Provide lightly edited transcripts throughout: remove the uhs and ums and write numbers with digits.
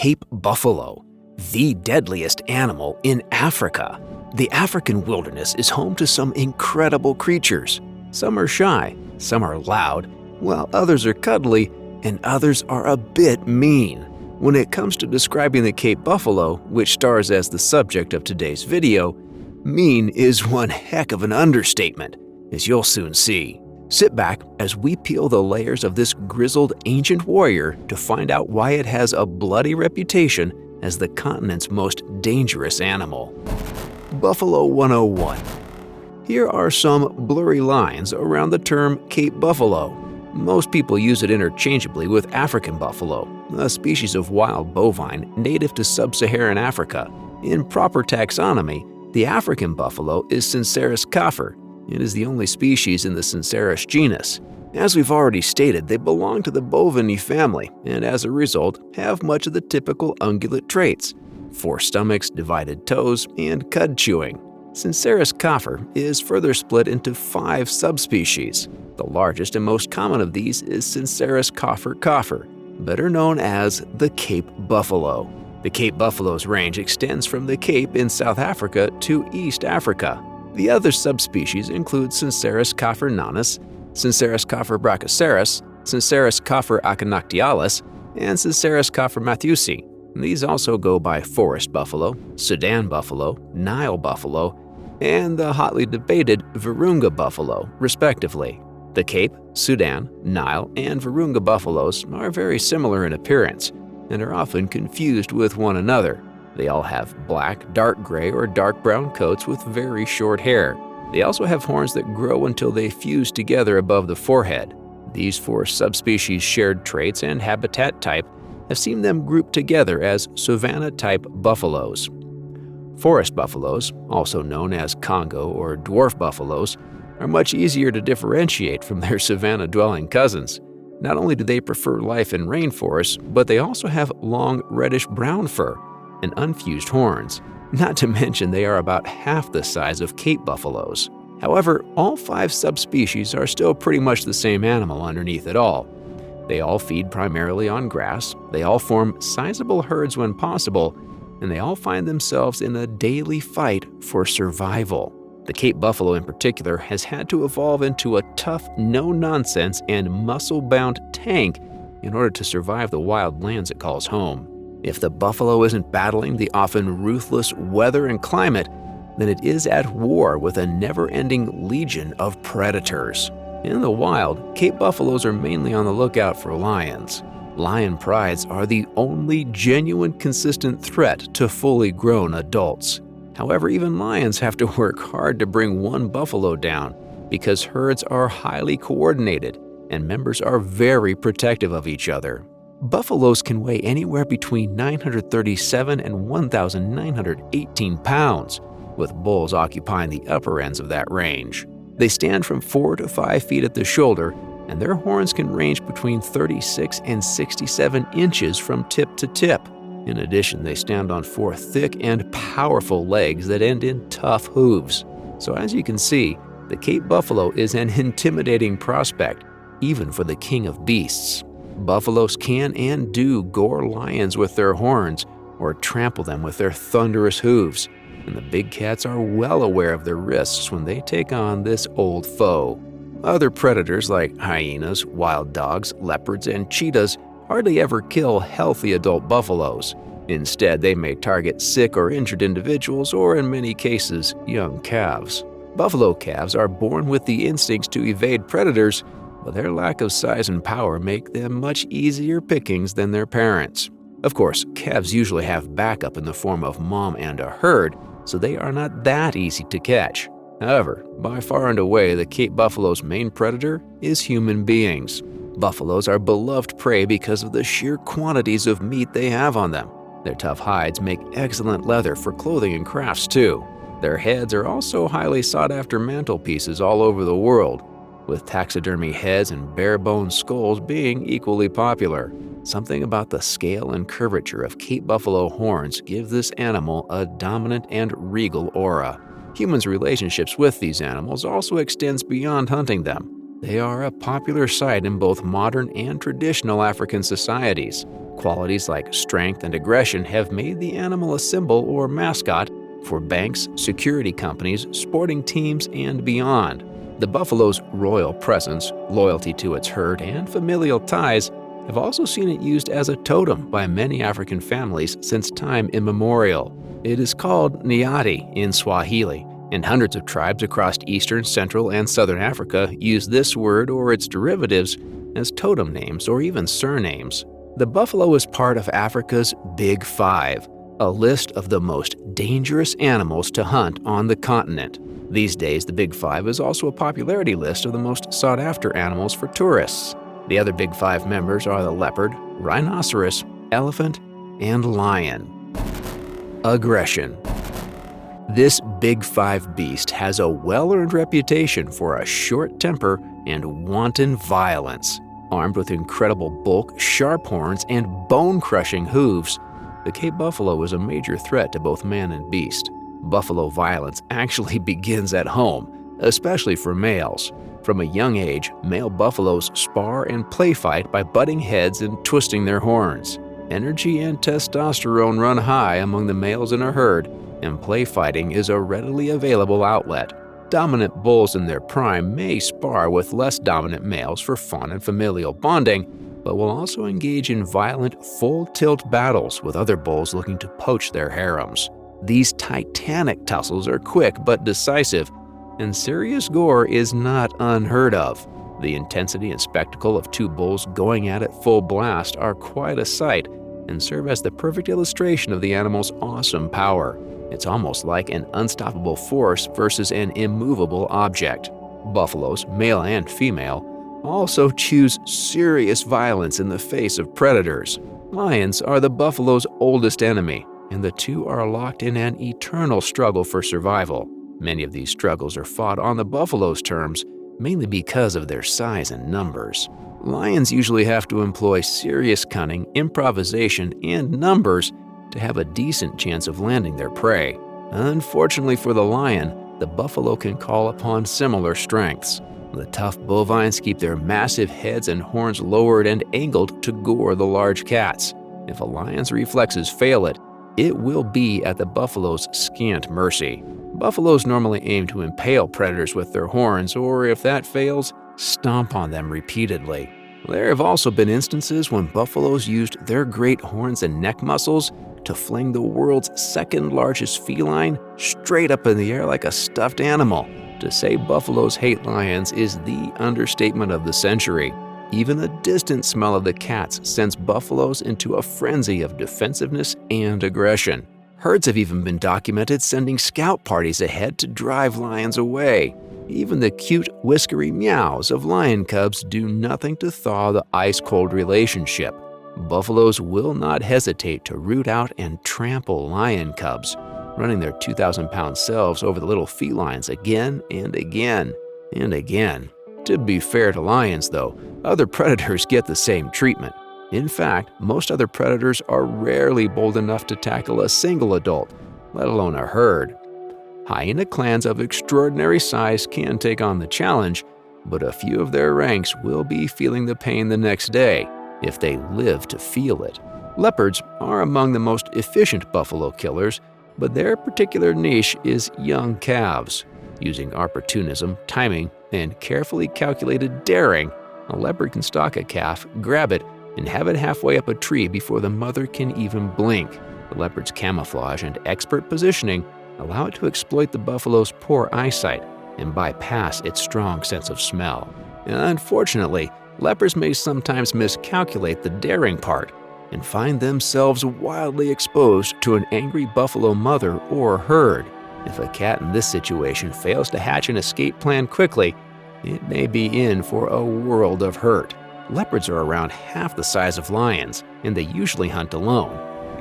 Cape buffalo, the deadliest animal in Africa. The African wilderness is home to some incredible creatures. Some are shy, some are loud, while others are cuddly, and others are a bit mean. When it comes to describing the Cape buffalo, which stars as the subject of today's video, mean is one heck of an understatement, as you'll soon see. Sit back as we peel the layers of this grizzled ancient warrior to find out why it has a bloody reputation as the continent's most dangerous animal. Buffalo 101. Here are some blurry lines around the term Cape buffalo. Most people use it interchangeably with African buffalo, a species of wild bovine native to sub-Saharan Africa. In proper taxonomy, the African buffalo is Cincerus caffer. It is the only species in the Cincerus genus. As we've already stated, they belong to the bovine family and as a result have much of the typical ungulate traits: 4 stomachs, divided toes, and cud chewing. Cincerus caffer is further split into 5 subspecies. The largest and most common of these is Cincerus caffer, better known as the Cape buffalo. The Cape buffalo's range extends from the Cape in South Africa to East Africa. The other subspecies include Cincerus caffer nanus, Cincerus caffer brachycerus, Cincerus caffer achinoctialis, and Cincerus caffer matthewsi. These also go by forest buffalo, Sudan buffalo, Nile buffalo, and the hotly debated Virunga buffalo, respectively. The Cape, Sudan, Nile, and Virunga buffaloes are very similar in appearance and are often confused with one another. They all have black, dark gray, or dark brown coats with very short hair. They also have horns that grow until they fuse together above the forehead. These 4 subspecies' shared traits and habitat type have seen them grouped together as savanna-type buffaloes. Forest buffaloes, also known as Congo or dwarf buffaloes, are much easier to differentiate from their savanna-dwelling cousins. Not only do they prefer life in rainforests, but they also have long reddish-brown fur and unfused horns. Not to mention they are about half the size of Cape buffaloes. However, all 5 subspecies are still pretty much the same animal underneath it all. They all feed primarily on grass, they all form sizable herds when possible, and they all find themselves in a daily fight for survival. The Cape buffalo in particular has had to evolve into a tough, no-nonsense, and muscle-bound tank in order to survive the wild lands it calls home. If the buffalo isn't battling the often ruthless weather and climate, then it is at war with a never-ending legion of predators. In the wild, Cape buffaloes are mainly on the lookout for lions. Lion prides are the only genuine consistent threat to fully grown adults. However, even lions have to work hard to bring one buffalo down because herds are highly coordinated and members are very protective of each other. Buffaloes can weigh anywhere between 937 and 1,918 pounds, with bulls occupying the upper ends of that range. They stand from 4 to 5 feet at the shoulder, and their horns can range between 36 and 67 inches from tip to tip. In addition, they stand on 4 thick and powerful legs that end in tough hooves. So as you can see, the Cape buffalo is an intimidating prospect, even for the king of beasts. Buffaloes can and do gore lions with their horns or trample them with their thunderous hooves, and the big cats are well aware of their risks when they take on this old foe. Other predators like hyenas, wild dogs, leopards, and cheetahs hardly ever kill healthy adult buffaloes. Instead, they may target sick or injured individuals or, in many cases, young calves. Buffalo calves are born with the instincts to evade predators, but their lack of size and power make them much easier pickings than their parents. Of course, calves usually have backup in the form of mom and a herd, so they are not that easy to catch. However, by far and away, the Cape buffalo's main predator is human beings. Buffaloes are beloved prey because of the sheer quantities of meat they have on them. Their tough hides make excellent leather for clothing and crafts too. Their heads are also highly sought-after mantelpieces all over the world, with taxidermy heads and bare-bone skulls being equally popular. Something about the scale and curvature of Cape buffalo horns give this animal a dominant and regal aura. Humans' relationships with these animals also extends beyond hunting them. They are a popular sight in both modern and traditional African societies. qualities like strength and aggression have made the animal a symbol or mascot for banks, security companies, sporting teams, and beyond. The buffalo's royal presence, loyalty to its herd, and familial ties have also seen it used as a totem by many African families since time immemorial. It is called nyati in Swahili, and hundreds of tribes across eastern, central, and southern Africa use this word or its derivatives as totem names or even surnames. The buffalo is part of Africa's Big Five, a list of the most dangerous animals to hunt on the continent. These days, the Big Five is also a popularity list of the most sought-after animals for tourists. The other Big Five members are the leopard, rhinoceros, elephant, and lion. Aggression. This Big Five beast has a well-earned reputation for a short temper and wanton violence. Armed with incredible bulk, sharp horns, and bone-crushing hooves, the Cape buffalo is a major threat to both man and beast. Buffalo violence actually begins at home, especially for males. From a young age, male buffaloes spar and play fight by butting heads and twisting their horns. Energy and testosterone run high among the males in a herd, and play fighting is a readily available outlet. Dominant bulls in their prime may spar with less dominant males for fun and familial bonding, but will also engage in violent, full-tilt battles with other bulls looking to poach their harems. These titanic tussles are quick but decisive, and serious gore is not unheard of. The intensity and spectacle of two bulls going at it full blast are quite a sight and serve as the perfect illustration of the animal's awesome power. It's almost like an unstoppable force versus an immovable object. Buffaloes, male and female, also choose serious violence in the face of predators. Lions are the buffalo's oldest enemy, and the two are locked in an eternal struggle for survival. Many of these struggles are fought on the buffalo's terms, mainly because of their size and numbers. Lions usually have to employ serious cunning, improvisation, and numbers to have a decent chance of landing their prey. Unfortunately for the lion, the buffalo can call upon similar strengths. The tough bovines keep their massive heads and horns lowered and angled to gore the large cats. If a lion's reflexes fail it will be at the buffalo's scant mercy. Buffaloes normally aim to impale predators with their horns, or if that fails, stomp on them repeatedly. There have also been instances when buffaloes used their great horns and neck muscles to fling the world's second largest feline straight up in the air like a stuffed animal. To say buffaloes hate lions is the understatement of the century. Even the distant smell of the cats sends buffaloes into a frenzy of defensiveness and aggression. Herds have even been documented sending scout parties ahead to drive lions away. Even the cute, whiskery meows of lion cubs do nothing to thaw the ice-cold relationship. Buffaloes will not hesitate to root out and trample lion cubs, running their 2,000-pound selves over the little felines again and again and again. To be fair to lions, though, other predators get the same treatment. In fact, most other predators are rarely bold enough to tackle a single adult, let alone a herd. Hyena clans of extraordinary size can take on the challenge, but a few of their ranks will be feeling the pain the next day, if they live to feel it. Leopards are among the most efficient buffalo killers, but their particular niche is young calves. Using opportunism, timing, and carefully calculated daring, a leopard can stalk a calf, grab it, and have it halfway up a tree before the mother can even blink. The leopard's camouflage and expert positioning allow it to exploit the buffalo's poor eyesight and bypass its strong sense of smell. Unfortunately, leopards may sometimes miscalculate the daring part and find themselves wildly exposed to an angry buffalo mother or herd. If a cat in this situation fails to hatch an escape plan quickly, it may be in for a world of hurt. Leopards are around half the size of lions, and they usually hunt alone,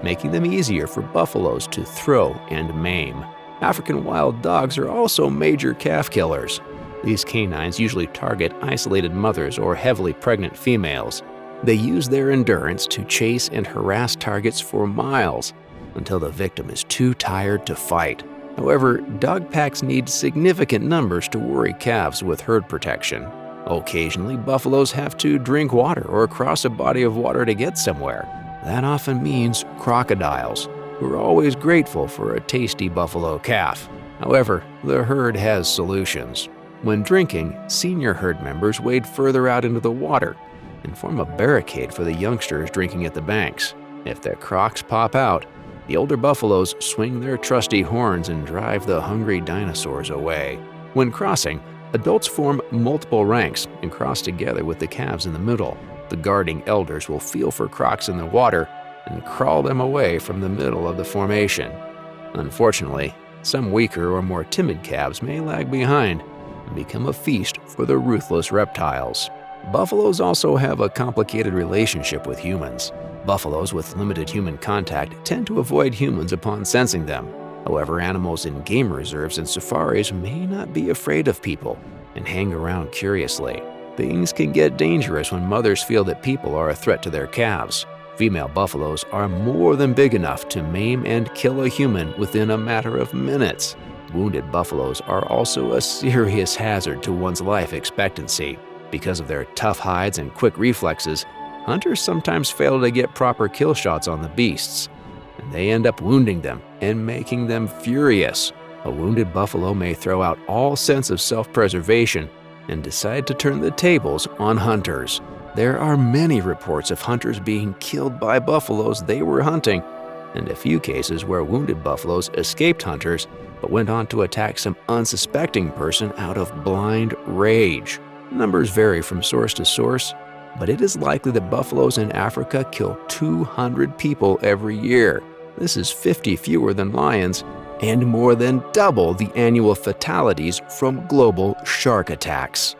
making them easier for buffaloes to throw and maim. African wild dogs are also major calf killers. These canines usually target isolated mothers or heavily pregnant females. They use their endurance to chase and harass targets for miles until the victim is too tired to fight. However, dog packs need significant numbers to worry calves with herd protection. Occasionally, buffaloes have to drink water or cross a body of water to get somewhere. that often means crocodiles, who are always grateful for a tasty buffalo calf. However, the herd has solutions. When drinking, senior herd members wade further out into the water and form a barricade for the youngsters drinking at the banks. If the crocs pop out, the older buffaloes swing their trusty horns and drive the hungry dinosaurs away. When crossing, adults form multiple ranks and cross together with the calves in the middle. The guarding elders will feel for crocs in the water and crawl them away from the middle of the formation. Unfortunately, some weaker or more timid calves may lag behind and become a feast for the ruthless reptiles. Buffaloes also have a complicated relationship with humans. Buffaloes with limited human contact tend to avoid humans upon sensing them. However, animals in game reserves and safaris may not be afraid of people and hang around curiously. Things can get dangerous when mothers feel that people are a threat to their calves. Female buffaloes are more than big enough to maim and kill a human within a matter of minutes. Wounded buffaloes are also a serious hazard to one's life expectancy. Because of their tough hides and quick reflexes, hunters sometimes fail to get proper kill shots on the beasts, and they end up wounding them and making them furious. A wounded buffalo may throw out all sense of self-preservation and decide to turn the tables on hunters. There are many reports of hunters being killed by buffaloes they were hunting, and a few cases where wounded buffaloes escaped hunters but went on to attack some unsuspecting person out of blind rage. Numbers vary from source to source, but it is likely that buffaloes in Africa kill 200 people every year. This is 50 fewer than lions and more than double the annual fatalities from global shark attacks.